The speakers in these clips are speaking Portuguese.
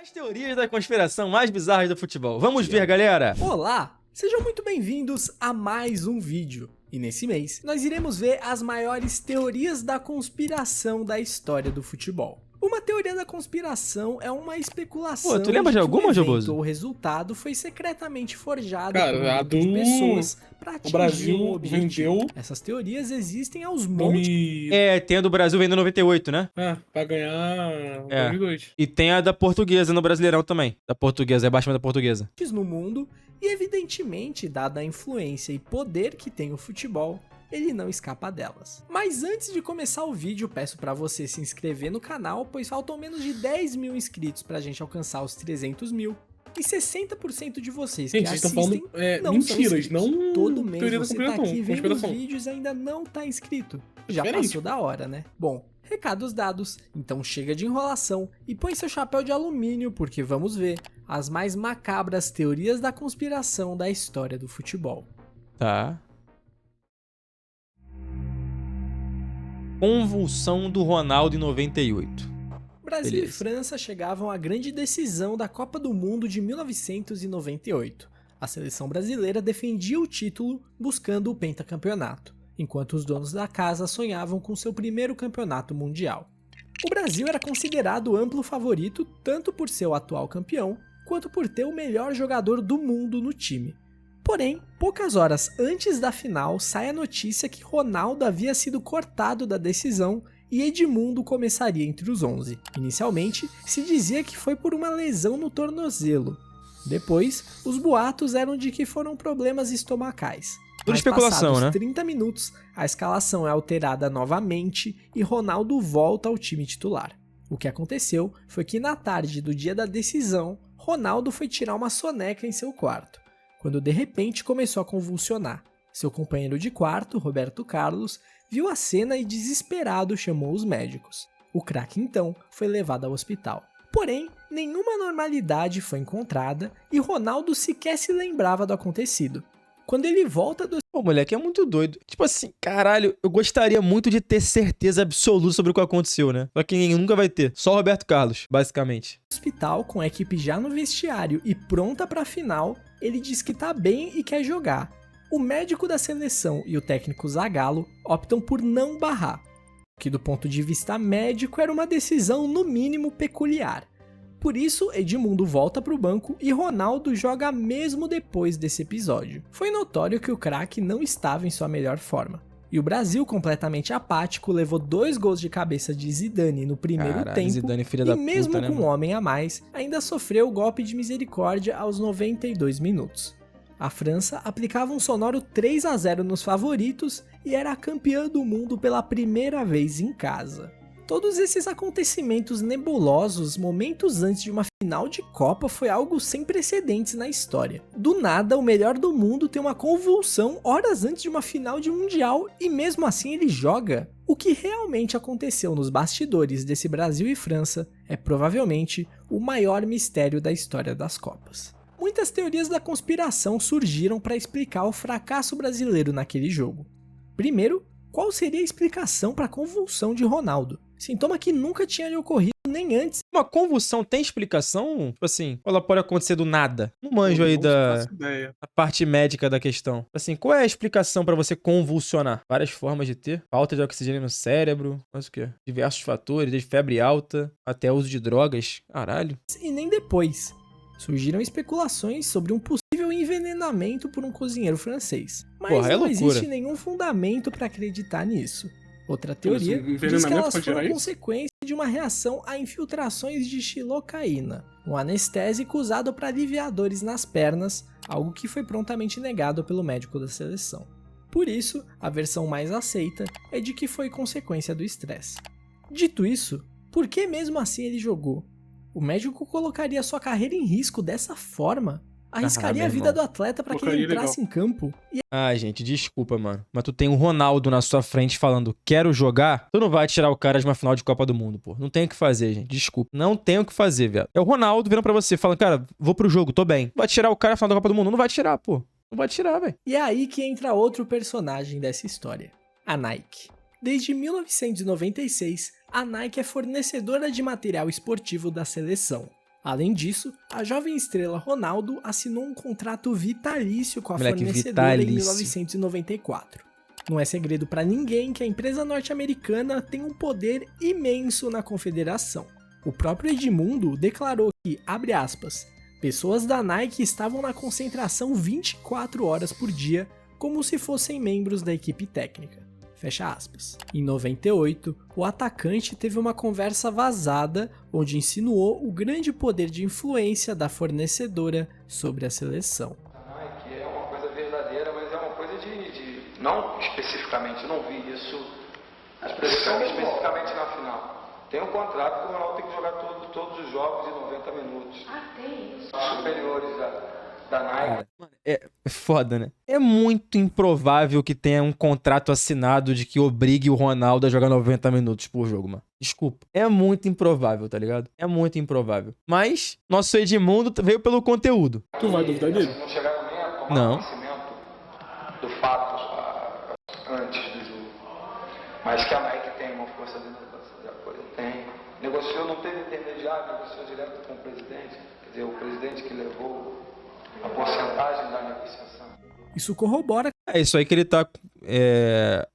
As teorias da conspiração mais bizarras do futebol. Vamos ver, galera! Olá! Sejam muito bem-vindos a mais um vídeo. E nesse mês, nós iremos ver as maiores teorias da conspiração da história do futebol. Uma teoria da conspiração é uma especulação. Pô, tu lembra de alguma, Joboso? O resultado foi secretamente forjado por um grupo de pessoas para atingir o Brasil um objetivo. vendeu. Essas teorias existem aos montes. Tem a do Brasil vendendo 98, né? Pra ganhar 2002. E tem a da Portuguesa no Brasileirão também. Da Portuguesa, é abaixo da Portuguesa. No mundo, e evidentemente, dada a influência e poder que tem o futebol, ele não escapa delas. Mas antes de começar o vídeo, peço para você se inscrever no canal, pois faltam menos de 10 mil inscritos pra gente alcançar os 300 mil. E 60% de vocês Gente, que vocês estão assistem falando não mentiras, são inscritos. não Todo mês teoria da você tá aqui vendo os conspiração. vídeos e ainda não tá inscrito. Já Diferente. passou da hora, né? Bom, recados dados, então chega de enrolação e põe seu chapéu de alumínio porque vamos ver as mais macabras teorias da conspiração da história do futebol. Tá. Convulsão do Ronaldo em 98. Brasil Beleza. e França chegavam à grande decisão da Copa do Mundo de 1998. A seleção brasileira defendia o título buscando o pentacampeonato, enquanto os donos da casa sonhavam com seu primeiro campeonato mundial. O Brasil era considerado amplo favorito tanto por ser o atual campeão, quanto por ter o melhor jogador do mundo no time. Porém, poucas horas antes da final, sai a notícia que Ronaldo havia sido cortado da decisão e Edmundo começaria entre os 11. Inicialmente, se dizia que foi por uma lesão no tornozelo. Depois, os boatos eram de que foram problemas estomacais. Tudo Mas especulação, passados né? 30 minutos, a escalação é alterada novamente e Ronaldo volta ao time titular. O que aconteceu foi que na tarde do dia da decisão, Ronaldo foi tirar uma soneca em seu quarto, quando de repente começou a convulsionar. Seu companheiro de quarto, Roberto Carlos, viu a cena e desesperado chamou os médicos. O craque então foi levado ao hospital. Porém, nenhuma normalidade foi encontrada e Ronaldo sequer se lembrava do acontecido. Quando ele volta do Pô, moleque, é muito doido. Tipo assim, caralho, eu gostaria muito de ter certeza absoluta sobre o que aconteceu, né? Só que ninguém nunca vai ter. Só o Roberto Carlos, basicamente. hospital com a equipe já no vestiário e pronta para a final, ele diz que tá bem e quer jogar. O médico da seleção e o técnico Zagallo optam por não barrar, que do ponto de vista médico era uma decisão no mínimo peculiar. Por isso, Edmundo volta para o banco e Ronaldo joga mesmo depois desse episódio. Foi notório que o craque não estava em sua melhor forma. E o Brasil, completamente apático, levou 2 gols de cabeça de Zidane no primeiro Caralho, tempo Zidane, filha e da mesmo puta, né, com um mano? homem a mais, ainda sofreu o golpe de misericórdia aos 92 minutos. A França aplicava um sonoro 3-0 nos favoritos e era a campeã do mundo pela primeira vez em casa. Todos esses acontecimentos nebulosos momentos antes de uma final de Copa foi algo sem precedentes na história. Do nada, o melhor do mundo tem uma convulsão horas antes de uma final de Mundial e mesmo assim ele joga. O que realmente aconteceu nos bastidores desse Brasil e França é provavelmente o maior mistério da história das Copas. Muitas teorias da conspiração surgiram para explicar o fracasso brasileiro naquele jogo. Primeiro, qual seria a explicação para a convulsão de Ronaldo? Sintoma que nunca tinha lhe ocorrido nem antes. Uma convulsão tem explicação? Tipo assim, ou ela pode acontecer do nada? Não manjo aí da parte médica da questão. Assim, qual é a explicação pra você convulsionar? Várias formas de ter. Falta de oxigênio no cérebro, mas o quê? Diversos fatores, desde febre alta até uso de drogas. Caralho. E nem depois. Surgiram especulações sobre um possível envenenamento por um cozinheiro francês. Mas Porra, é não loucura. existe nenhum fundamento para acreditar nisso. Outra teoria Mas o diz que envenenamento elas pode foram gerar isso? consequência de uma reação a infiltrações de xilocaína, um anestésico usado para aliviar dores nas pernas, algo que foi prontamente negado pelo médico da seleção. Por isso, a versão mais aceita é de que foi consequência do estresse. Dito isso, por que mesmo assim ele jogou? O médico colocaria sua carreira em risco dessa forma? Arriscaria meu a vida irmão. do atleta para que ele Colocaria entrasse em campo? Ai, gente, desculpa, mano. Mas tu tem o Ronaldo na sua frente falando, quero jogar. Tu não vai tirar o cara de uma final de Copa do Mundo, pô. Não tem o que fazer, gente. Desculpa. Não tem o que fazer, velho. É o Ronaldo virando pra você, falando, cara, vou pro jogo, tô bem. Vai tirar o cara da final da Copa do Mundo? Não vai tirar, pô. Não vai tirar, velho. E é aí que entra outro personagem dessa história, a Nike. Desde 1996, a Nike é fornecedora de material esportivo da seleção. Além disso, a jovem estrela Ronaldo assinou um contrato vitalício com a fornecedora em 1994. Não é segredo para ninguém que a empresa norte-americana tem um poder imenso na confederação. O próprio Edmundo declarou que, abre aspas, pessoas da Nike estavam na concentração 24 horas por dia, como se fossem membros da equipe técnica. Fecha aspas. Em 98, o atacante teve uma conversa vazada onde insinuou o grande poder de influência da fornecedora sobre a seleção. A Nike é uma coisa verdadeira, mas é uma coisa de não especificamente, não vi isso especificamente na final. Tem um contrato que o Ronaldo tem que jogar todos os jogos de 90 minutos. Tem isso. Superiores da Nike. Cara, mano, é foda, né? É muito improvável que tenha um contrato assinado de que obrigue o Ronaldo a jogar 90 minutos por jogo, mano. Desculpa. É muito improvável, tá ligado? É muito improvável. Mas, nosso Edmundo veio pelo conteúdo. Tu vai duvidar dele? Não chegaram nem a tomar Não. conhecimento do fato antes do jogo. Mas que a Nike tem uma força de apoio. Tem. Negociou, não teve intermediário, negociou direto com o presidente. Quer dizer, o presidente que levou a porcentagem da negociação. Isso corrobora. É isso aí que ele tá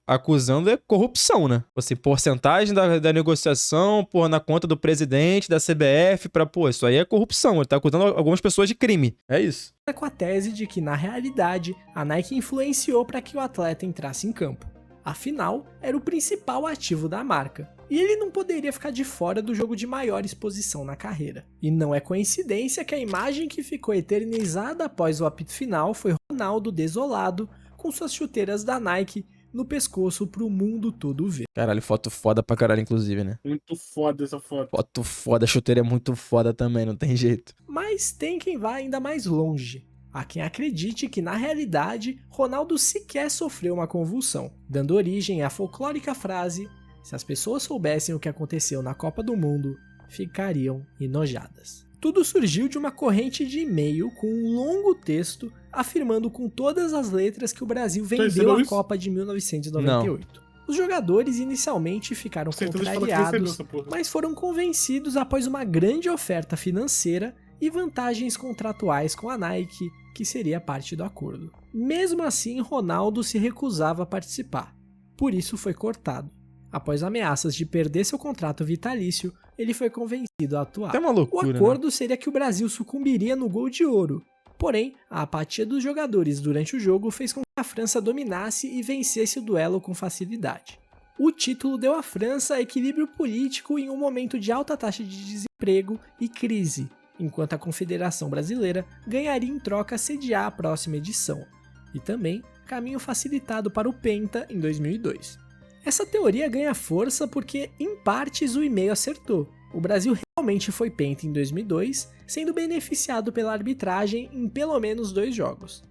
acusando é corrupção, né? Assim, porcentagem da negociação, na conta do presidente, da CBF, isso aí é corrupção. Ele tá acusando algumas pessoas de crime. É isso. Com a tese de que, na realidade, a Nike influenciou para que o atleta entrasse em campo. Afinal, era o principal ativo da marca. E ele não poderia ficar de fora do jogo de maior exposição na carreira. E não é coincidência que a imagem que ficou eternizada após o apito final foi Ronaldo desolado, com suas chuteiras da Nike no pescoço pro mundo todo ver. Caralho, foto foda pra caralho, inclusive, né? Muito foda essa foto. Foto foda, a chuteira é muito foda também, não tem jeito. Mas tem quem vá ainda mais longe. Há quem acredite que, na realidade, Ronaldo sequer sofreu uma convulsão, dando origem à folclórica frase: se as pessoas soubessem o que aconteceu na Copa do Mundo, ficariam enojadas. Tudo surgiu de uma corrente de e-mail com um longo texto afirmando com todas as letras que o Brasil vendeu a Copa de 1998. Não. Os jogadores inicialmente ficaram contrariados, mas foram convencidos após uma grande oferta financeira e vantagens contratuais com a Nike, que seria parte do acordo. Mesmo assim, Ronaldo se recusava a participar, por isso foi cortado. Após ameaças de perder seu contrato vitalício, ele foi convencido a atuar. É uma loucura, o acordo seria que o Brasil sucumbiria no gol de ouro. Porém, a apatia dos jogadores durante o jogo fez com que a França dominasse e vencesse o duelo com facilidade. O título deu à França equilíbrio político em um momento de alta taxa de desemprego e crise, enquanto a Confederação Brasileira ganharia em troca sediar a próxima edição, e também caminho facilitado para o Penta em 2002. Essa teoria ganha força porque, em partes, o e-mail acertou. O Brasil realmente foi Penta em 2002, sendo beneficiado pela arbitragem em pelo menos 2 jogos.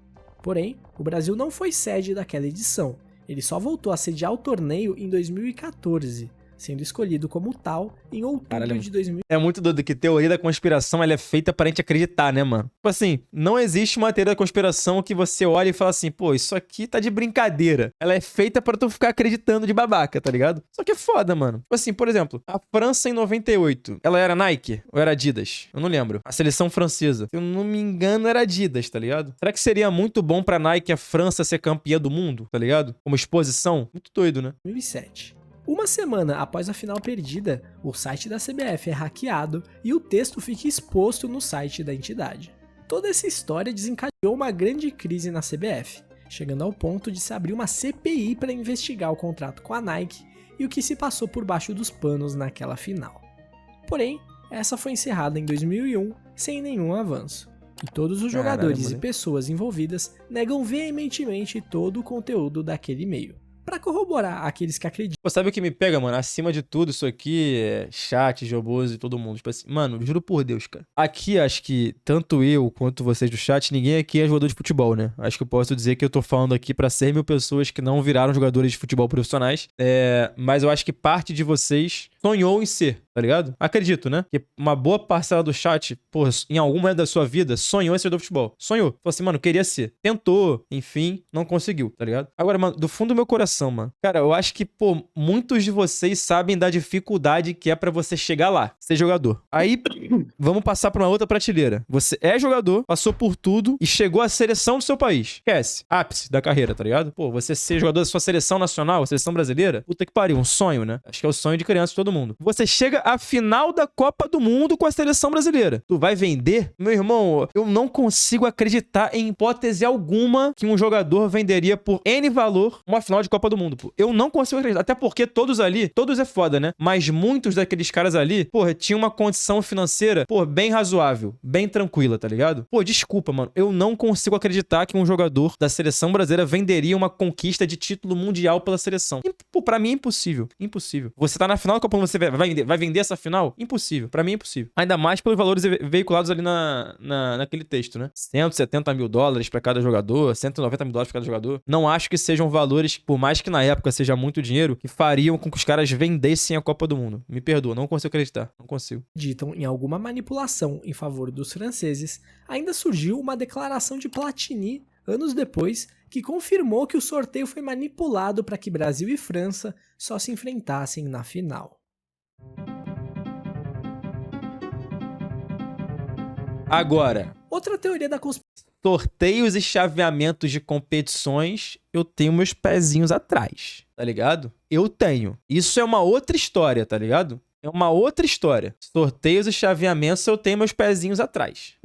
Porém, o Brasil não foi sede daquela edição, ele só voltou a sediar o torneio em 2014, sendo escolhido como tal em outubro de 2000. É muito doido que teoria da conspiração ela é feita pra gente acreditar, né, mano? Tipo assim, não existe uma teoria da conspiração que você olha e fala assim, pô, isso aqui tá de brincadeira. Ela é feita pra tu ficar acreditando de babaca, tá ligado? Só que é foda, mano. Tipo assim, por exemplo, a França em 98, ela era Nike ou era Adidas? Eu não lembro. A seleção francesa, se eu não me engano, era Adidas, tá ligado? Será que seria muito bom pra Nike a França ser campeã do mundo, tá ligado? Como exposição? Muito doido, né? 2007. Uma semana após a final perdida, o site da CBF é hackeado e o texto fica exposto no site da entidade. Toda essa história desencadeou uma grande crise na CBF, chegando ao ponto de se abrir uma CPI para investigar o contrato com a Nike e o que se passou por baixo dos panos naquela final. Porém, essa foi encerrada em 2001 sem nenhum avanço, e todos os jogadores e pessoas envolvidas negam veementemente todo o conteúdo daquele e-mail. Pra corroborar aqueles que acreditam. Pô, sabe o que me pega, mano? Acima de tudo, isso aqui é chat, Joboso e todo mundo. Tipo assim, mano, juro por Deus, cara. Aqui, acho que tanto eu quanto vocês do chat, ninguém aqui é jogador de futebol, né? Acho que eu posso dizer que eu tô falando aqui pra 100 mil pessoas que não viraram jogadores de futebol profissionais. Mas eu acho que parte de vocês sonhou em ser, tá ligado? Acredito, né? Que uma boa parcela do chat, pô, em algum momento da sua vida, sonhou em ser jogador de futebol. Sonhou. Falou assim, mano, queria ser. Tentou, enfim, não conseguiu, tá ligado? Agora, mano, do fundo do meu coração, manipulação, mano. Cara, eu acho que, pô, muitos de vocês sabem da dificuldade que é pra você chegar lá, ser jogador. Aí, vamos passar pra uma outra prateleira. Você é jogador, passou por tudo e chegou à seleção do seu país. Esquece. Ápice da carreira, tá ligado? Pô, você ser jogador da sua seleção nacional, seleção brasileira, puta que pariu, um sonho, né? Acho que é o sonho de criança de todo mundo. Você chega à final da Copa do Mundo com a seleção brasileira. Tu vai vender? Meu irmão, eu não consigo acreditar em hipótese alguma que um jogador venderia por N valor uma final de Copa do Mundo, pô. Eu não consigo acreditar. Até porque todos ali, todos é foda, né? Mas muitos daqueles caras ali, porra, tinham uma condição financeira, pô, bem razoável, bem tranquila, tá ligado? Pô, desculpa, mano. Eu não consigo acreditar que um jogador da seleção brasileira venderia uma conquista de título mundial pela seleção. Pô, pra mim é impossível. Impossível. Você tá na final da Copa do Mundo, você vai vender essa final? Impossível. Pra mim é impossível. Ainda mais pelos valores veiculados ali naquele texto, né? 170 mil dólares pra cada jogador, 190 mil dólares pra cada jogador. Não acho que sejam valores, por mais que na época seja muito dinheiro, que fariam com que os caras vendessem a Copa do Mundo. Me perdoa, não consigo acreditar. Não consigo. Acreditam em alguma manipulação em favor dos franceses, ainda surgiu uma declaração de Platini, anos depois, que confirmou que o sorteio foi manipulado para que Brasil e França só se enfrentassem na final. Agora, outra teoria da conspiração. Sorteios e chaveamentos de competições, eu tenho meus pezinhos atrás, tá ligado? Eu tenho. Isso é uma outra história, tá ligado? É uma outra história. Sorteios e chaveamentos, eu tenho meus pezinhos atrás.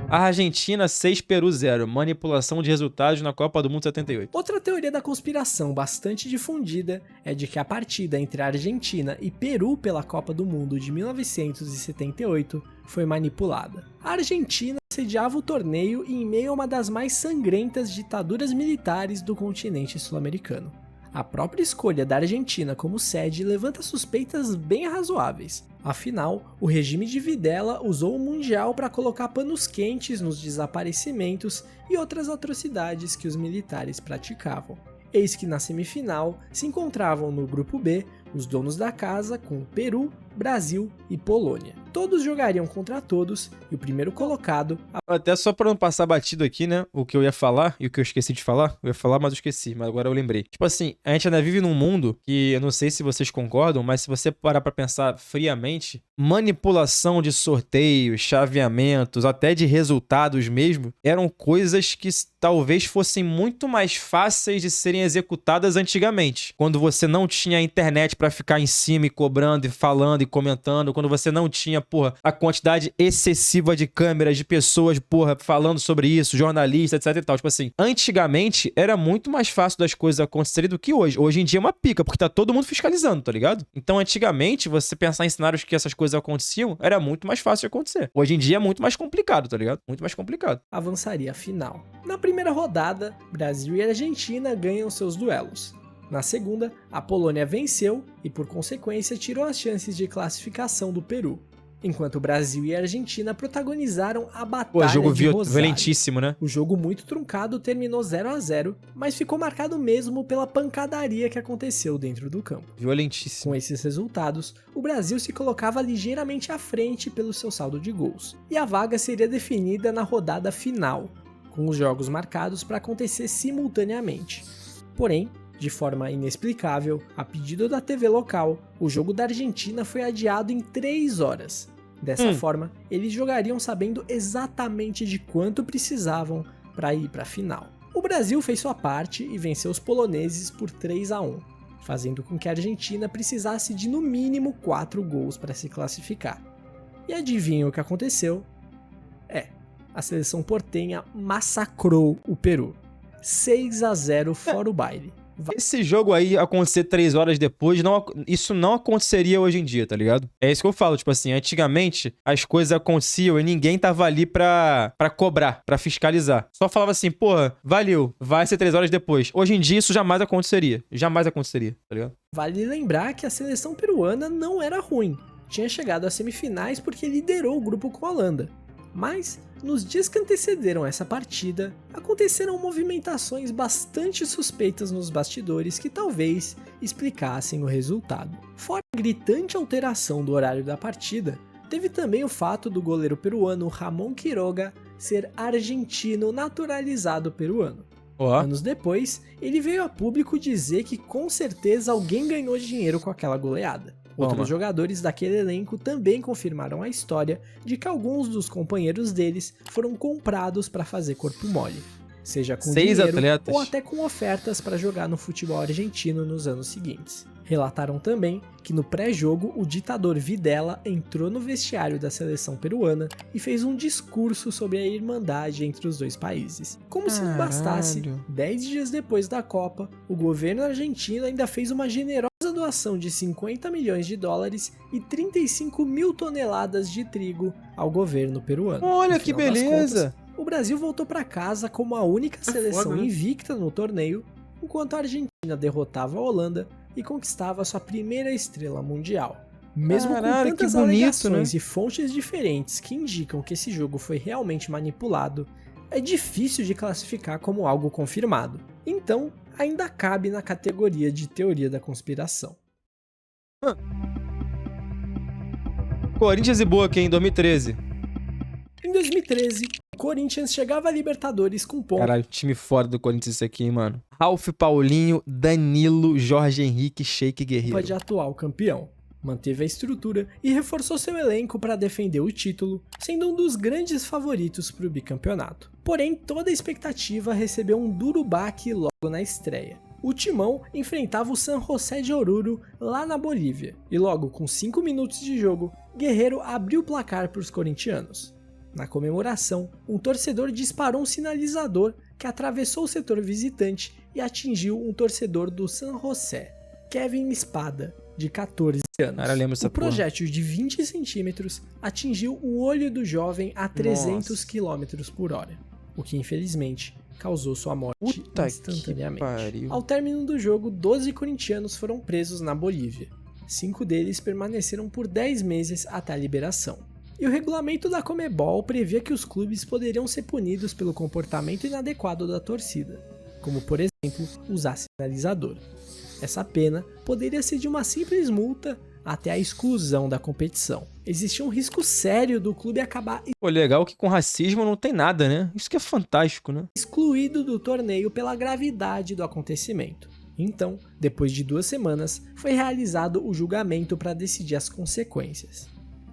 Argentina 6, Peru 0. Manipulação de resultados na Copa do Mundo 78. Outra teoria da conspiração bastante difundida é de que a partida entre a Argentina e Peru pela Copa do Mundo de 1978 foi manipulada. A Argentina sediava o torneio em meio a uma das mais sangrentas ditaduras militares do continente sul-americano. A própria escolha da Argentina como sede levanta suspeitas bem razoáveis. Afinal, o regime de Videla usou o Mundial para colocar panos quentes nos desaparecimentos e outras atrocidades que os militares praticavam. Eis que na semifinal se encontravam no grupo B os donos da casa com Peru, Brasil e Polônia. Todos jogariam contra todos e o primeiro colocado... Até só pra não passar batido aqui, né? O que eu ia falar e o que eu esqueci de falar. Eu ia falar, mas eu esqueci. Mas agora eu lembrei. Tipo assim, a gente ainda vive num mundo que eu não sei se vocês concordam, mas se você parar pra pensar friamente, manipulação de sorteios, chaveamentos, até de resultados mesmo, eram coisas que talvez fossem muito mais fáceis de serem executadas antigamente. Quando você não tinha internet pra ficar em cima e cobrando e falando e comentando, quando você não tinha, porra, a quantidade excessiva de câmeras, de pessoas, porra, falando sobre isso, jornalistas, etc e tal. Tipo assim, antigamente era muito mais fácil das coisas acontecerem do que hoje. Hoje em dia é uma pica, porque tá todo mundo fiscalizando, tá ligado? Então, antigamente, você pensar em cenários que essas coisas aconteciam, era muito mais fácil de acontecer. Hoje em dia é muito mais complicado, tá ligado? Muito mais complicado. Avançaria a final. Na primeira rodada, Brasil e Argentina ganham seus duelos. Na segunda, a Polônia venceu e, por consequência, tirou as chances de classificação do Peru. Enquanto Brasil e Argentina protagonizaram a batalha jogo de Rosário. violentíssimo, né? O jogo muito truncado terminou 0-0, mas ficou marcado mesmo pela pancadaria que aconteceu dentro do campo. Violentíssimo. Com esses resultados, o Brasil se colocava ligeiramente à frente pelo seu saldo de gols, e a vaga seria definida na rodada final, com os jogos marcados para acontecer simultaneamente. Porém, de forma inexplicável, a pedido da TV local, o jogo da Argentina foi adiado em 3 horas. Dessa forma, eles jogariam sabendo exatamente de quanto precisavam para ir para a final. O Brasil fez sua parte e venceu os poloneses por 3-1, fazendo com que a Argentina precisasse de no mínimo 4 gols para se classificar. E adivinha o que aconteceu? A seleção portenha massacrou o Peru. 6-0 fora o baile. Esse jogo aí acontecer 3 horas depois, isso não aconteceria hoje em dia, tá ligado? É isso que eu falo, tipo assim, antigamente as coisas aconteciam e ninguém tava ali pra cobrar, pra fiscalizar. Só falava assim, porra, valeu, vai ser 3 horas depois. Hoje em dia isso jamais aconteceria, tá ligado? Vale lembrar que a seleção peruana não era ruim. Tinha chegado às semifinais porque liderou o grupo com a Holanda. Mas, nos dias que antecederam essa partida, aconteceram movimentações bastante suspeitas nos bastidores que talvez explicassem o resultado. Fora a gritante alteração do horário da partida, teve também o fato do goleiro peruano Ramon Quiroga ser argentino naturalizado peruano. Anos depois, ele veio a público dizer que com certeza alguém ganhou dinheiro com aquela goleada. Outros jogadores daquele elenco também confirmaram a história de que alguns dos companheiros deles foram comprados para fazer corpo mole, seja com dinheiro atletas. ou até com ofertas para jogar no futebol argentino nos anos seguintes. Relataram também que no pré-jogo o ditador Videla entrou no vestiário da seleção peruana e fez um discurso sobre a irmandade entre os dois países. Como se não bastasse, 10 dias depois da Copa, o governo argentino ainda fez uma generosa doação de 50 milhões de dólares e 35 mil toneladas de trigo ao governo peruano. Olha que beleza! Contas, o Brasil voltou para casa como a única seleção invicta no torneio, enquanto a Argentina derrotava a Holanda e conquistava sua primeira estrela mundial. Mesmo com tantas alegações e fontes diferentes que indicam que esse jogo foi realmente manipulado, é difícil de classificar como algo confirmado. Então, ainda cabe na categoria de teoria da conspiração. Corinthians e Boca em 2013. Em 2013, o Corinthians chegava a Libertadores com pontos. Caralho, time fora do Corinthians esse aqui, hein, mano. Ralf, Paulinho, Danilo, Jorge Henrique, Sheik Guerreiro. Pode atual campeão. Manteve a estrutura e reforçou seu elenco para defender o título, sendo um dos grandes favoritos para o bicampeonato. Porém, toda a expectativa recebeu um duro baque logo na estreia. O Timão enfrentava o San José de Oruro lá na Bolívia, e logo com 5 minutos de jogo, Guerreiro abriu o placar para os corintianos. Na comemoração, um torcedor disparou um sinalizador que atravessou o setor visitante e atingiu um torcedor do San José, Kevin Espada, de 14 anos. Cara, lembro essa o projétil de 20 centímetros atingiu o olho do jovem a 300 km por hora, o que infelizmente causou sua morte instantaneamente. Ao término do jogo, 12 corintianos foram presos na Bolívia. 5 deles permaneceram por 10 meses até a liberação. E o regulamento da Conmebol previa que os clubes poderiam ser punidos pelo comportamento inadequado da torcida, como por exemplo, usar sinalizador. Essa pena poderia ser de uma simples multa até a exclusão da competição. Existia um risco sério do clube acabar legal que com racismo não tem nada, né? Isso que é fantástico, né? excluído do torneio pela gravidade do acontecimento. Então, depois de 2 semanas, foi realizado o julgamento para decidir as consequências.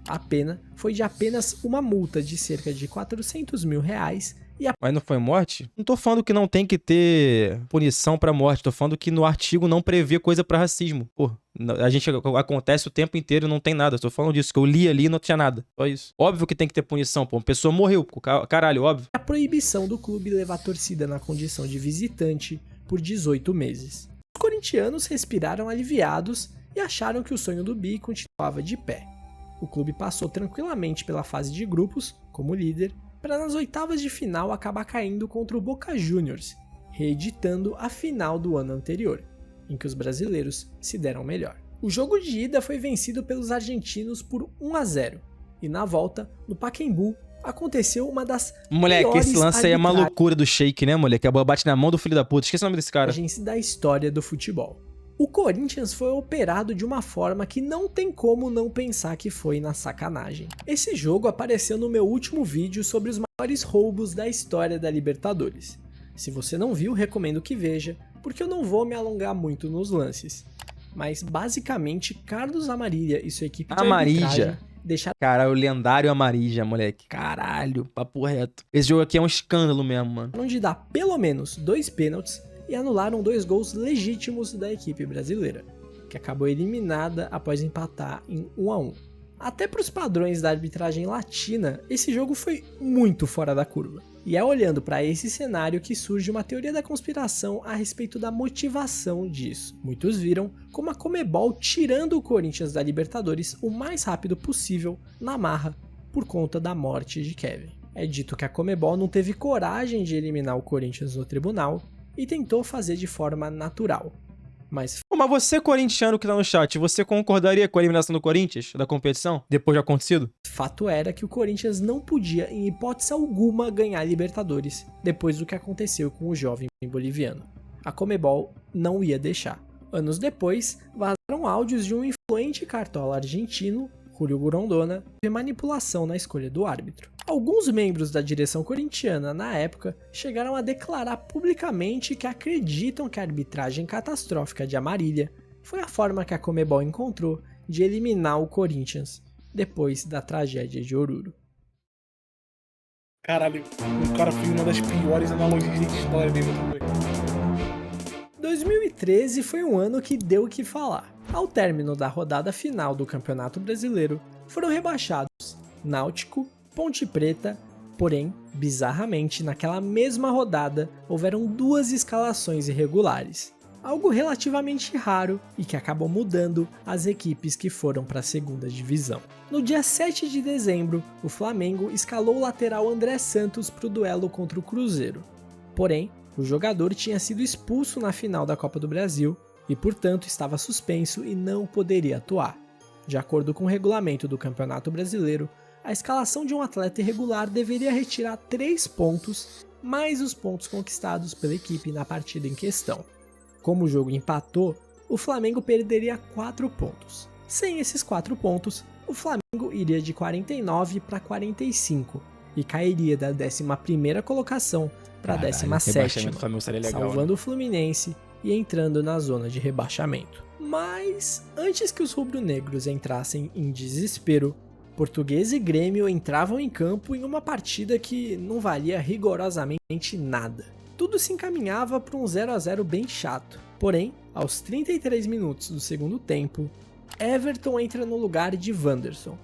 A pena foi de apenas uma multa de cerca de R$400 mil e a... Mas não foi morte? Não tô falando que não tem que ter punição pra morte, tô falando que no artigo não prevê coisa pra racismo. Pô, a gente acontece o tempo inteiro e não tem nada, tô falando disso, que eu li ali e não tinha nada, só isso. Óbvio que tem que ter punição, pô, uma pessoa morreu, caralho, óbvio. A proibição do clube levar a torcida na condição de visitante por 18 meses. Os corintianos respiraram aliviados e acharam que o sonho do Bi continuava de pé. O clube passou tranquilamente pela fase de grupos, como líder, para nas oitavas de final acabar caindo contra o Boca Juniors, reeditando a final do ano anterior, em que os brasileiros se deram melhor. O jogo de ida foi vencido pelos argentinos por 1-0, e na volta, no Pacaembu, aconteceu uma das moleque, esse lance aí é uma loucura do Sheik, né, moleque? A bola bate na mão do filho da puta, esqueci o nome desse cara. Da história do futebol. O Corinthians foi operado de uma forma que não tem como não pensar que foi na sacanagem. Esse jogo apareceu no meu último vídeo sobre os maiores roubos da história da Libertadores. Se você não viu, recomendo que veja, porque eu não vou me alongar muito nos lances. Mas basicamente, Carlos Amarilla e sua equipe de arbitragem deixaram... Cara, o lendário Amarilla, moleque. Caralho, papo reto. Esse jogo aqui é um escândalo mesmo, mano. De dar pelo menos 2 pênaltis e anularam 2 gols legítimos da equipe brasileira, que acabou eliminada após empatar em 1-1. Até para os padrões da arbitragem latina, esse jogo foi muito fora da curva. E é olhando para esse cenário que surge uma teoria da conspiração a respeito da motivação disso. Muitos viram como a Conmebol tirando o Corinthians da Libertadores o mais rápido possível na marra por conta da morte de Kevin. É dito que a Conmebol não teve coragem de eliminar o Corinthians no tribunal e tentou fazer de forma natural. Mas você, corintiano que tá no chat, você concordaria com a eliminação do Corinthians da competição, depois de acontecido? Fato era que o Corinthians não podia, em hipótese alguma, ganhar a Libertadores, depois do que aconteceu com o jovem boliviano. A Conmebol não ia deixar. Anos depois, vazaram áudios de um influente cartola argentino Julio Grondona teve manipulação na escolha do árbitro. Alguns membros da direção corintiana na época chegaram a declarar publicamente que acreditam que a arbitragem catastrófica de Amarília foi a forma que a Conmebol encontrou de eliminar o Corinthians depois da tragédia de Oruro. Caralho, o cara fez uma das piores analogias de história dele também. 2013 foi um ano que deu o que falar. Ao término da rodada final do Campeonato Brasileiro, foram rebaixados Náutico, Ponte Preta, porém, bizarramente, naquela mesma rodada, houveram 2 escalações irregulares. Algo relativamente raro e que acabou mudando as equipes que foram para a segunda divisão. No dia 7 de dezembro, o Flamengo escalou o lateral André Santos para o duelo contra o Cruzeiro. Porém, o jogador tinha sido expulso na final da Copa do Brasil e, portanto, estava suspenso e não poderia atuar. De acordo com o regulamento do Campeonato Brasileiro, a escalação de um atleta irregular deveria retirar 3 pontos, mais os pontos conquistados pela equipe na partida em questão. Como o jogo empatou, o Flamengo perderia 4 pontos. Sem esses 4 pontos, o Flamengo iria de 49 para 45 e cairia da 11ª colocação para a 17ª, salvando o Fluminense e entrando na zona de rebaixamento. Mas, antes que os rubro-negros entrassem em desespero, Portuguesa e Grêmio entravam em campo em uma partida que não valia rigorosamente nada. Tudo se encaminhava para um 0 a 0 bem chato. Porém, aos 33 minutos do segundo tempo, Everton entra no lugar de Wanderson.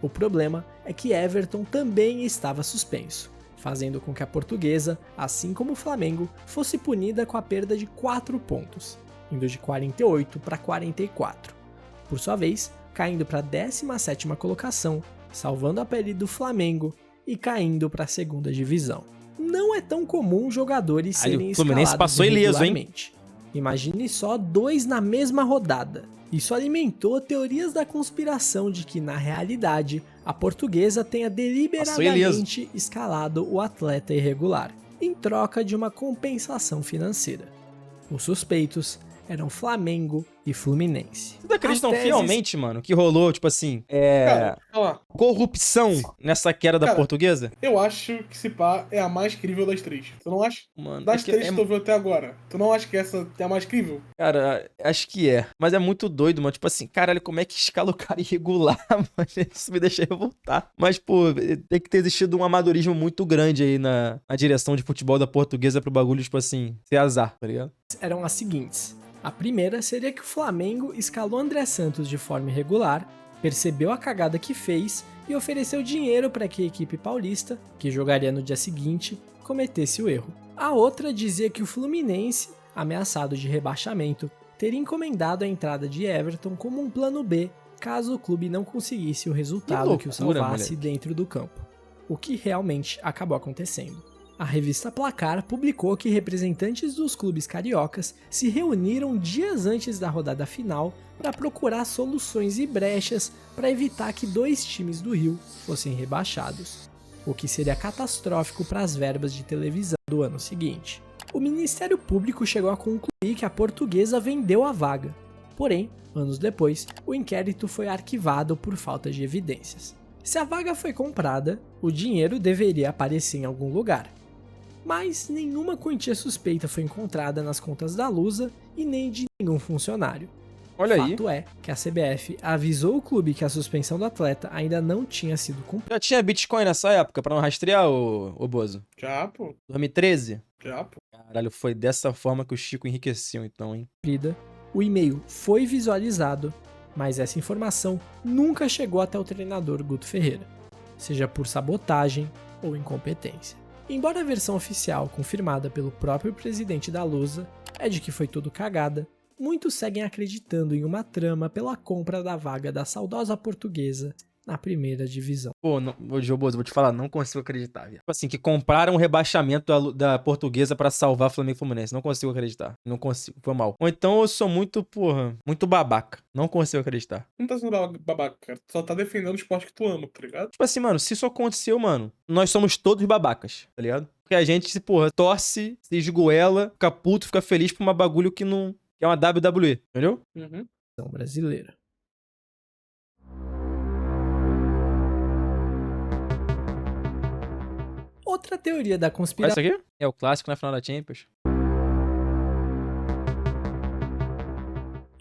O problema é que Everton também estava suspenso, fazendo com que a Portuguesa, assim como o Flamengo, fosse punida com a perda de 4 pontos, indo de 48 para 44. Por sua vez, caindo para a 17ª colocação, salvando a pele do Flamengo e caindo para a segunda divisão. Não é tão comum jogadores serem escalados regularmente. Imagine só 2 na mesma rodada. Isso alimentou teorias da conspiração de que, na realidade, a Portuguesa tenha deliberadamente escalado o atleta irregular, em troca de uma compensação financeira. Os suspeitos eram Flamengo e Fluminense. Vocês acreditam fielmente, mano, que rolou, tipo assim, Cara, corrupção nessa queda da Portuguesa? Eu acho que esse pá é a mais crível das 3. Tu não acha? Mano, das 3 que tu ouviu até agora, tu não acha que essa é a mais crível? Cara, acho que é. Mas é muito doido, mano. Tipo assim, caralho, como é que escala o cara irregular, mano? Isso me deixa revoltar. Mas, pô, tem que ter existido um amadorismo muito grande aí na direção de futebol da Portuguesa pro bagulho, tipo assim, ser azar, tá ligado? Eram as seguintes. A primeira seria que o Flamengo escalou André Santos de forma irregular, percebeu a cagada que fez e ofereceu dinheiro para que a equipe paulista, que jogaria no dia seguinte, cometesse o erro. A outra dizia que o Fluminense, ameaçado de rebaixamento, teria encomendado a entrada de Everton como um plano B, caso o clube não conseguisse o resultado que o salvasse dentro do campo. O que realmente acabou acontecendo. A revista Placar publicou que representantes dos clubes cariocas se reuniram dias antes da rodada final para procurar soluções e brechas para evitar que 2 times do Rio fossem rebaixados, o que seria catastrófico para as verbas de televisão do ano seguinte. O Ministério Público chegou a concluir que a Portuguesa vendeu a vaga, porém, anos depois, o inquérito foi arquivado por falta de evidências. Se a vaga foi comprada, o dinheiro deveria aparecer em algum lugar. Mas nenhuma quantia suspeita foi encontrada nas contas da Lusa e nem de nenhum funcionário. Olha aí. Fato é que a CBF avisou o clube que a suspensão do atleta ainda não tinha sido cumprida. Já tinha Bitcoin nessa época pra não rastrear, ô Bozo? Já, pô. 2013? Já, pô. Caralho, foi dessa forma que o Chico enriqueceu então, hein? O e-mail foi visualizado, mas essa informação nunca chegou até o treinador Guto Ferreira, seja por sabotagem ou incompetência. Embora a versão oficial, confirmada pelo próprio presidente da Lusa, é de que foi tudo cagada, muitos seguem acreditando em uma trama pela compra da vaga da saudosa Portuguesa na primeira divisão. Pô, Joboso, vou te falar, não consigo acreditar, viado. Tipo assim, que compraram o rebaixamento da Portuguesa pra salvar Flamengo e Fluminense. Não consigo acreditar. Não consigo, foi mal. Ou então eu sou muito, muito babaca. Não consigo acreditar. Não tá sendo babaca, cara. Tu só tá defendendo o esporte que tu ama, tá ligado? Tipo assim, mano, se isso aconteceu, mano, nós somos todos babacas, tá ligado? Porque a gente, torce, se esgoela, fica puto, fica feliz por uma bagulho que não... que é uma WWE, entendeu? Brasileira. Outra teoria da Olha conspiração... isso aqui? É o clássico na final da Champions.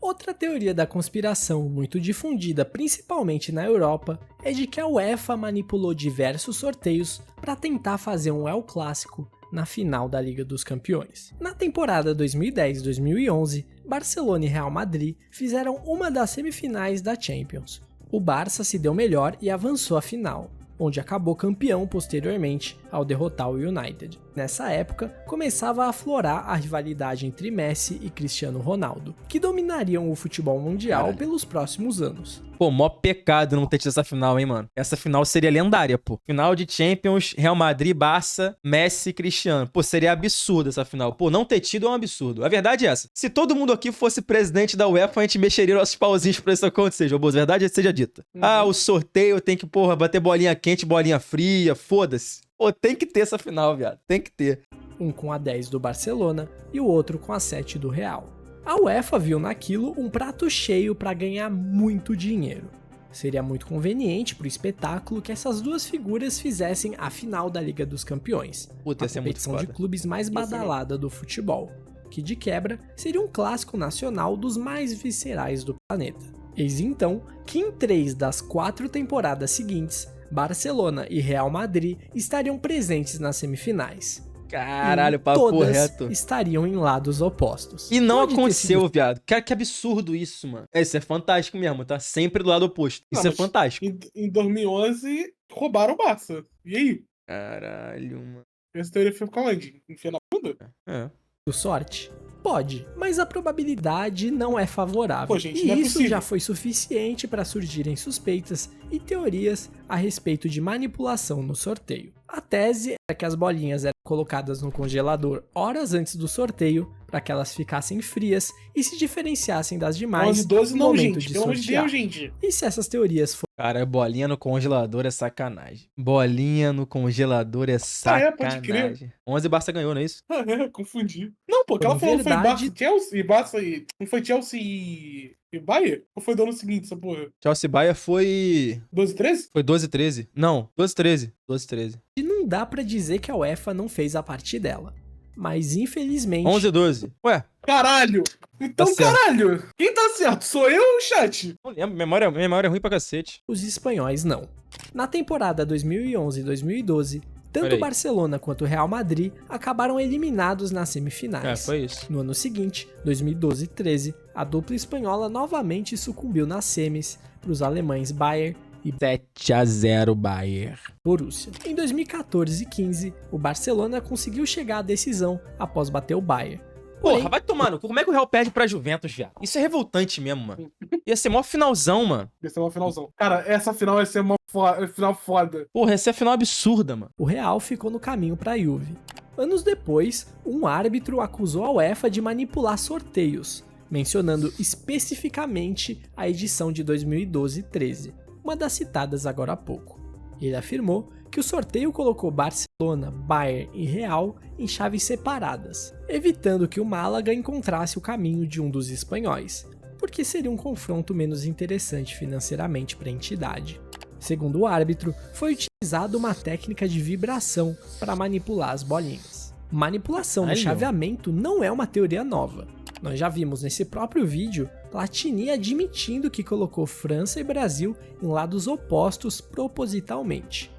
Outra teoria da conspiração muito difundida, principalmente na Europa, é de que a UEFA manipulou diversos sorteios para tentar fazer um El Clássico na final da Liga dos Campeões. Na temporada 2010-2011, Barcelona e Real Madrid fizeram uma das semifinais da Champions. O Barça se deu melhor e avançou à final, onde acabou campeão posteriormente ao derrotar o United. Nessa época, começava a aflorar a rivalidade entre Messi e Cristiano Ronaldo, que dominariam o futebol mundial pelos próximos anos. Pô, mó pecado não ter tido essa final, hein, mano? Essa final seria lendária, pô. Final de Champions, Real Madrid, Barça, Messi e Cristiano. Pô, seria absurdo essa final. Pô, não ter tido é um absurdo. A verdade é essa. Se todo mundo aqui fosse presidente da UEFA, a gente mexeria nossos pauzinhos pra isso acontecer, Joboso. A verdade seja dita. Ah, o sorteio tem que, porra, bater bolinha quente, bolinha fria, foda-se. Pô, tem que ter essa final, viado. Tem que ter. Um com a 10 do Barcelona e o outro com a 7 do Real. A UEFA viu naquilo um prato cheio para ganhar muito dinheiro. Seria muito conveniente pro espetáculo que essas duas figuras fizessem a final da Liga dos Campeões, Puta, a ia ser muito competição de foda. clubes mais badalada do futebol, que de quebra seria um clássico nacional dos mais viscerais do planeta. Eis então que em 3 das 4 temporadas seguintes, Barcelona e Real Madrid estariam presentes nas semifinais. Caralho, E papo todas reto. estariam em lados opostos. E não Pode ter aconteceu, sido- viado. Que absurdo isso, mano. Isso é fantástico mesmo, tá? Sempre do lado oposto. Isso Não, é mas fantástico. Em 2011, roubaram o Barça. E aí? Caralho, mano. Essa teoria fica onde? Enfia na bunda? É. sorte? Pode, mas a probabilidade não é favorável. Pô, gente, e não é isso possível. já foi suficiente para surgirem suspeitas e teorias a respeito de manipulação no sorteio. A tese é que as bolinhas eram colocadas no congelador horas antes do sorteio para que elas ficassem frias e se diferenciassem das demais 11, 12 no não, momento gente. de Pelo amor de sortear. Deus, gente. E se essas teorias Cara, bolinha no congelador é sacanagem. Bolinha no congelador é sacanagem. pode crer. 11 Barça ganhou, não é isso? Confundi. Não, pô, aquela Em falou foi verdade- Barça, Chelsea e Barça e... Não foi Chelsea e Bayern? Ou foi do ano seguinte, essa porra? Chelsea Bayern foi... 12 13? Foi 12-13. Não, 12-13. 12-13. E não dá para dizer que a UEFA não fez a parte dela. Mas infelizmente 11-12. Ué, Caralho! Então, Tá certo. caralho! Quem tá certo? Sou eu ou o chat? não lembro. Memória é ruim pra cacete. os espanhóis não. Na temporada 2011-2012, tanto Peraí. o Barcelona quanto o Real Madrid acabaram eliminados nas semifinais. É, foi isso. No ano seguinte, 2012-13, a dupla espanhola novamente sucumbiu nas semis para os alemães Bayern e 7-0 Bayern. Borussia. Em 2014 e 15, o Barcelona conseguiu chegar à decisão após bater o Bayern. Porém, Porra, vai tomar no cu. Como é que o Real perde pra Juventus, viado? Isso é revoltante mesmo, mano. Ia ser mó finalzão, mano. Ia ser uma finalzão. Cara, essa final vai ser uma final foda. Porra, essa é a final absurda, mano. o Real ficou no caminho para a Juve. Anos depois, um árbitro acusou a UEFA de manipular sorteios, mencionando especificamente a edição de 2012-13, uma das citadas agora há pouco. Ele afirmou que o sorteio colocou Barcelona, Bayern e Real em chaves separadas, evitando que o Málaga encontrasse o caminho de um dos espanhóis, porque seria um confronto menos interessante financeiramente para a entidade. Segundo o árbitro, foi utilizada uma técnica de vibração para manipular as bolinhas. Manipulação no Caralho. chaveamento não é uma teoria nova. Nós já vimos nesse próprio vídeo Platini admitindo que colocou França e Brasil em lados opostos propositalmente.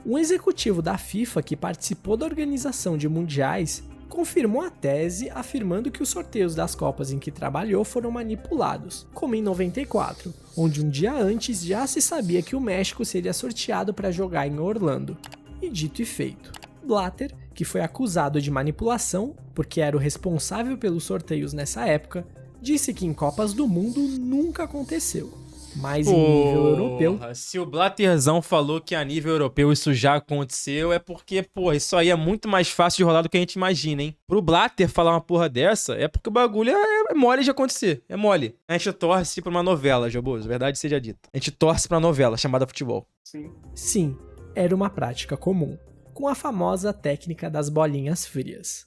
Um executivo da FIFA que participou da organização de mundiais confirmou a tese afirmando que os sorteios das Copas em que trabalhou foram manipulados, como em 94, onde um dia antes já se sabia que o México seria sorteado para jogar em Orlando. E dito e feito. Blatter, que foi acusado de manipulação, porque era o responsável pelos sorteios nessa época, disse que em Copas do Mundo nunca aconteceu. Mas em nível europeu, Se o Blatterzão falou que a nível europeu isso já aconteceu, é porque, porra, isso aí é muito mais fácil de rolar do que a gente imagina, hein? Pro Blatter falar uma porra dessa, é porque o bagulho é mole de acontecer. É mole. A gente torce pra uma novela, Joboso, verdade seja dita. A gente torce pra uma novela chamada futebol. Sim. sim, era uma prática comum, com a famosa técnica das bolinhas frias.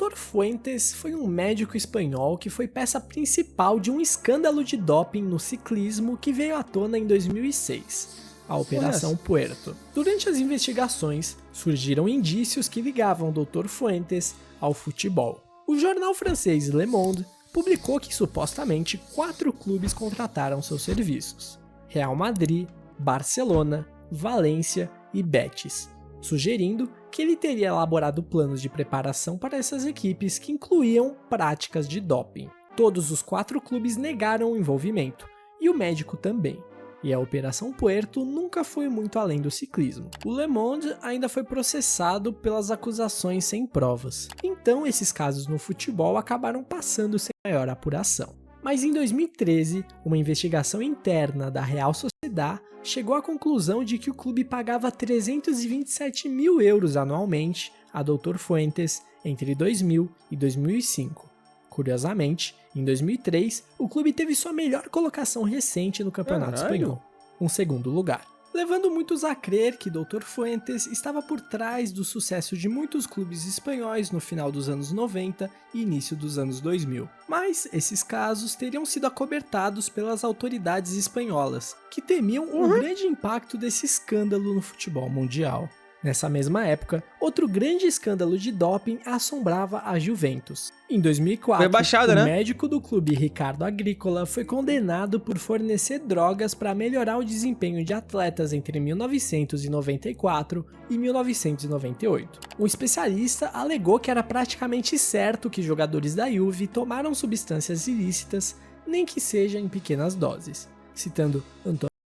Dr. Fuentes foi um médico espanhol que foi peça principal de um escândalo de doping no ciclismo que veio à tona em 2006, a Operação Puerto. Durante as investigações, surgiram indícios que ligavam o Dr. Fuentes ao futebol. O jornal francês Le Monde publicou que supostamente 4 clubes contrataram seus serviços: Real Madrid, Barcelona, Valência e Betis, sugerindo que ele teria elaborado planos de preparação para essas equipes que incluíam práticas de doping. Todos os 4 clubes negaram o envolvimento, e o médico também. E a Operação Puerto nunca foi muito além do ciclismo. O Le Monde ainda foi processado pelas acusações sem provas. Então esses casos no futebol acabaram passando sem maior apuração. Mas em 2013, uma investigação interna da Real Sociedad chegou à conclusão de que o clube pagava 327 mil euros anualmente a Dr. Fuentes entre 2000 e 2005. Curiosamente, em 2003, o clube teve sua melhor colocação recente no Campeonato Espanhol, um segundo lugar, levando muitos a crer que Dr. Fuentes estava por trás do sucesso de muitos clubes espanhóis no final dos anos 90 e início dos anos 2000. Mas esses casos teriam sido acobertados pelas autoridades espanholas, que temiam um grande impacto desse escândalo no futebol mundial. Nessa mesma época, outro grande escândalo de doping assombrava a Juventus. Em 2004, o médico do clube Ricardo Agrícola foi condenado por fornecer drogas para melhorar o desempenho de atletas entre 1994 e 1998. Um especialista alegou que era praticamente certo que jogadores da Juve tomaram substâncias ilícitas, nem que seja em pequenas doses, citando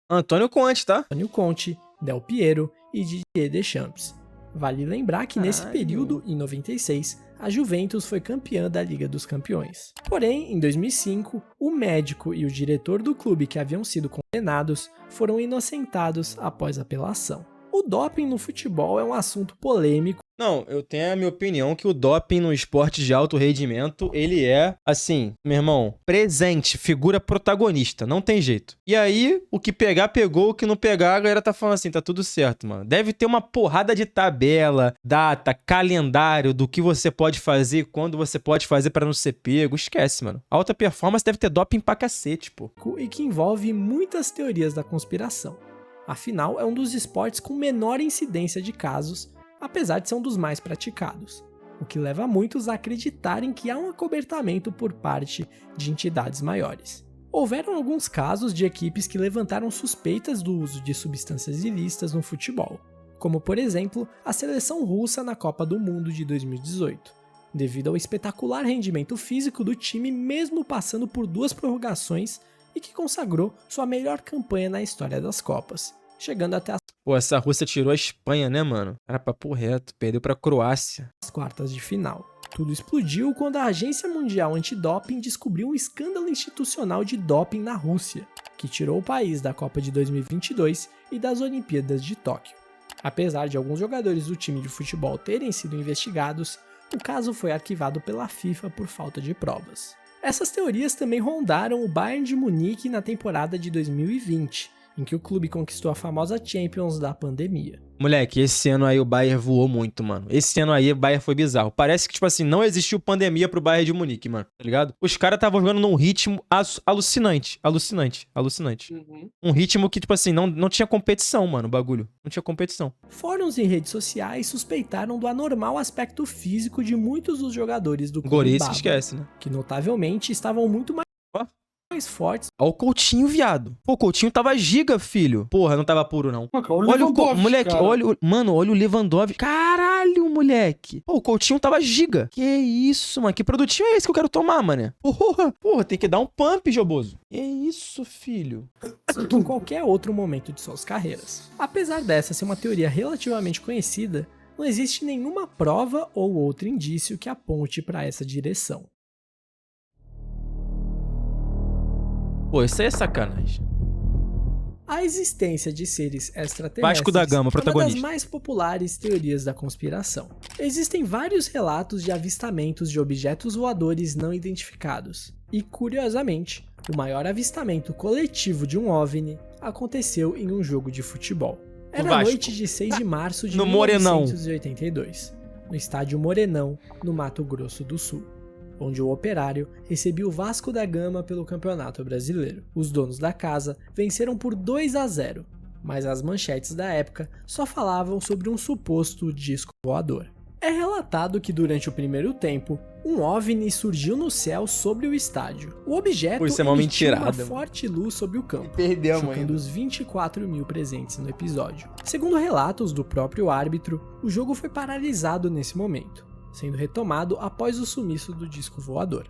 Antônio Conte, tá? Antônio Conte, Del Piero e Didier Deschamps. Vale lembrar que nesse período, em 96, a Juventus foi campeã da Liga dos Campeões. Porém, em 2005, o médico e o diretor do clube que haviam sido condenados foram inocentados após apelação. O doping no futebol é um assunto polêmico. Não, eu tenho a minha opinião que o doping no esporte de alto rendimento, ele é, assim, meu irmão, presente, figura protagonista, não tem jeito. E aí, o que pegar, pegou, o que não pegar, a galera tá falando assim, tá tudo certo, mano. Deve ter uma porrada de tabela, data, calendário do que você pode fazer, quando você pode fazer pra não ser pego, esquece, mano. Alta performance deve ter doping pra cacete, pô. E que envolve muitas teorias da conspiração. Afinal, é um dos esportes com menor incidência de casos, apesar de ser um dos mais praticados, o que leva muitos a acreditarem que há um acobertamento por parte de entidades maiores. Houveram alguns casos de equipes que levantaram suspeitas do uso de substâncias ilícitas no futebol, como por exemplo a seleção russa na Copa do Mundo de 2018, devido ao espetacular rendimento físico do time mesmo passando por 2 prorrogações e que consagrou sua melhor campanha na história das Copas, chegando até Pô, essa Rússia tirou a Espanha, né, mano? Era papo reto, perdeu pra Croácia. as quartas de final. Tudo explodiu quando a Agência Mundial Antidoping descobriu um escândalo institucional de doping na Rússia, que tirou o país da Copa de 2022 e das Olimpíadas de Tóquio. Apesar de alguns jogadores do time de futebol terem sido investigados, o caso foi arquivado pela FIFA por falta de provas. Essas teorias também rondaram o Bayern de Munique na temporada de 2020, em que o clube conquistou a famosa Champions da pandemia. Moleque, esse ano aí o Bayern voou muito, mano. Esse ano aí o Bayern foi bizarro. Parece que, tipo assim, não existiu pandemia pro Bayern de Munique, mano. Tá ligado? Os caras estavam jogando num ritmo alucinante. Um ritmo que, tipo assim, não tinha competição, mano, o bagulho. Não tinha competição. Fóruns e redes sociais suspeitaram do anormal aspecto físico de muitos dos jogadores do clube Gorice bávaro, esquece, né? que notavelmente estavam muito mais fortes. Ó o Coutinho, viado. Pô, o Coutinho tava giga, filho. Porra, não tava puro, não. Olha o moleque, cara. olha o Lewandowski. Caralho, moleque. Pô, o Coutinho tava giga. Que isso, mano. Que produtinho é esse que eu quero tomar, mané? Porra, tem que dar um pump, Joboso. Que isso, filho. Em qualquer outro momento de suas carreiras. Apesar dessa ser uma teoria relativamente conhecida, não existe nenhuma prova ou outro indício que aponte para essa direção. Pô, isso aí é sacanagem. A existência de seres extraterrestres Vasco da Gama, é uma protagonista. das mais populares teorias da conspiração. Existem vários relatos de avistamentos de objetos voadores não identificados. E, curiosamente, o maior avistamento coletivo de um OVNI aconteceu em um jogo de futebol. Era a Vasco. noite de 6 de março de No Morenão. 1982. no estádio Morenão, no Mato Grosso do Sul, onde o Operário recebia o Vasco da Gama pelo Campeonato Brasileiro. Os donos da casa venceram por 2-0, mas as manchetes da época só falavam sobre um suposto disco voador. É relatado que durante o primeiro tempo, um OVNI surgiu no céu sobre o estádio. O objeto emitiu uma forte luz sobre o campo, chocando os 24 mil presentes no episódio. Segundo relatos do próprio árbitro, o jogo foi paralisado nesse momento, sendo retomado após o sumiço do disco voador.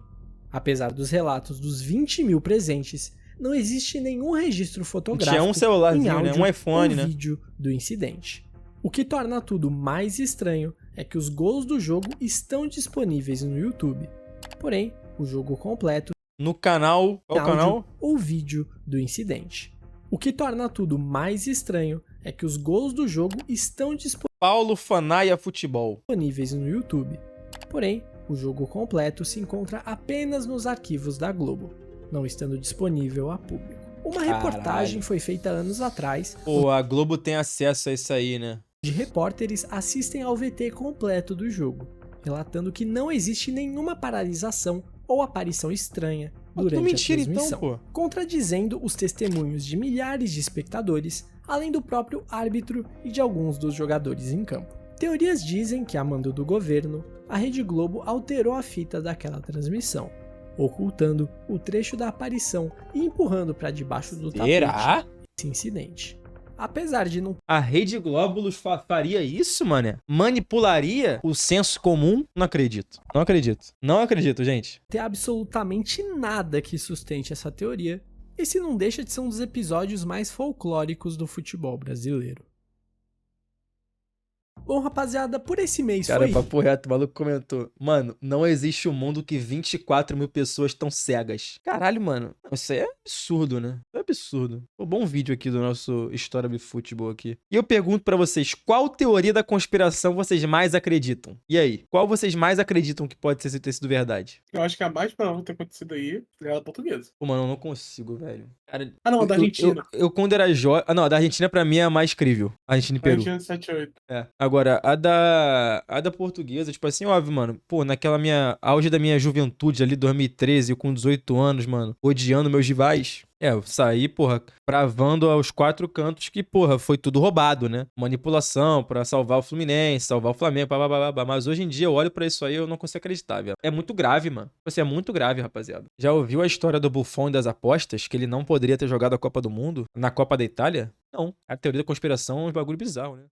Apesar dos relatos dos 20 mil presentes, não existe nenhum registro fotográfico, tinha um celularzinho, em áudio, um iPhone, ou vídeo do incidente. O que torna tudo mais estranho é que os gols do jogo estão disponíveis no YouTube. Porém, o jogo completo no canal, qual canal? Ou vídeo do incidente. O que torna tudo mais estranho é que os gols do jogo estão Paulo Fanaia Futebol. disponíveis no YouTube. Porém, o jogo completo se encontra apenas nos arquivos da Globo, não estando disponível a público. Uma reportagem foi feita anos atrás. Pô, a Globo tem acesso a isso aí, né? De repórteres assistem ao VT completo do jogo, relatando que não existe nenhuma paralisação ou aparição estranha durante a transmissão, então, contradizendo os testemunhos de milhares de espectadores, além do próprio árbitro e de alguns dos jogadores em campo. Teorias dizem que, a mando do governo, a Rede Globo alterou a fita daquela transmissão, ocultando o trecho da aparição e empurrando para debaixo do tapete esse incidente. Apesar de não... A Rede Glóbulos faria isso, mané? Manipularia o senso comum? Não acredito. Não acredito. Não acredito, gente. Ter absolutamente nada que sustente essa teoria, esse não deixa de ser um dos episódios mais folclóricos do futebol brasileiro. Bom, rapaziada, por esse mês cara, foi... papo reto, o maluco comentou. Mano, não existe um mundo que 24 mil pessoas estão cegas. Caralho, mano. Isso aí é absurdo, né? É absurdo. Pô, bom vídeo aqui do nosso História de Futebol aqui. E eu pergunto pra vocês, qual teoria da conspiração vocês mais acreditam? E aí? Qual vocês mais acreditam que pode ter sido verdade? Eu acho que a mais provável ter acontecido aí é a portuguesa. Pô, mano, eu não consigo, velho. Cara, não, a da Argentina. Eu quando era jovem... Ah, não, a da Argentina pra mim é a mais crível. A Argentina e Peru. Argentina 7-8. É. Agora, a da portuguesa, tipo assim, óbvio, mano. Pô, naquela auge da minha juventude ali, 2013, eu com 18 anos, mano, odiando meus rivais. Eu saí, porra, pravando aos 4 cantos que, porra, foi tudo roubado, né? Manipulação pra salvar o Fluminense, salvar o Flamengo, blá. Mas hoje em dia eu olho pra isso aí e eu não consigo acreditar, velho. É muito grave, mano. Você é muito grave, rapaziada. Já ouviu a história do Buffon e das apostas? Que ele não poderia ter jogado a Copa do Mundo na Copa da Itália? Não. A teoria da conspiração é um bagulho bizarro, né?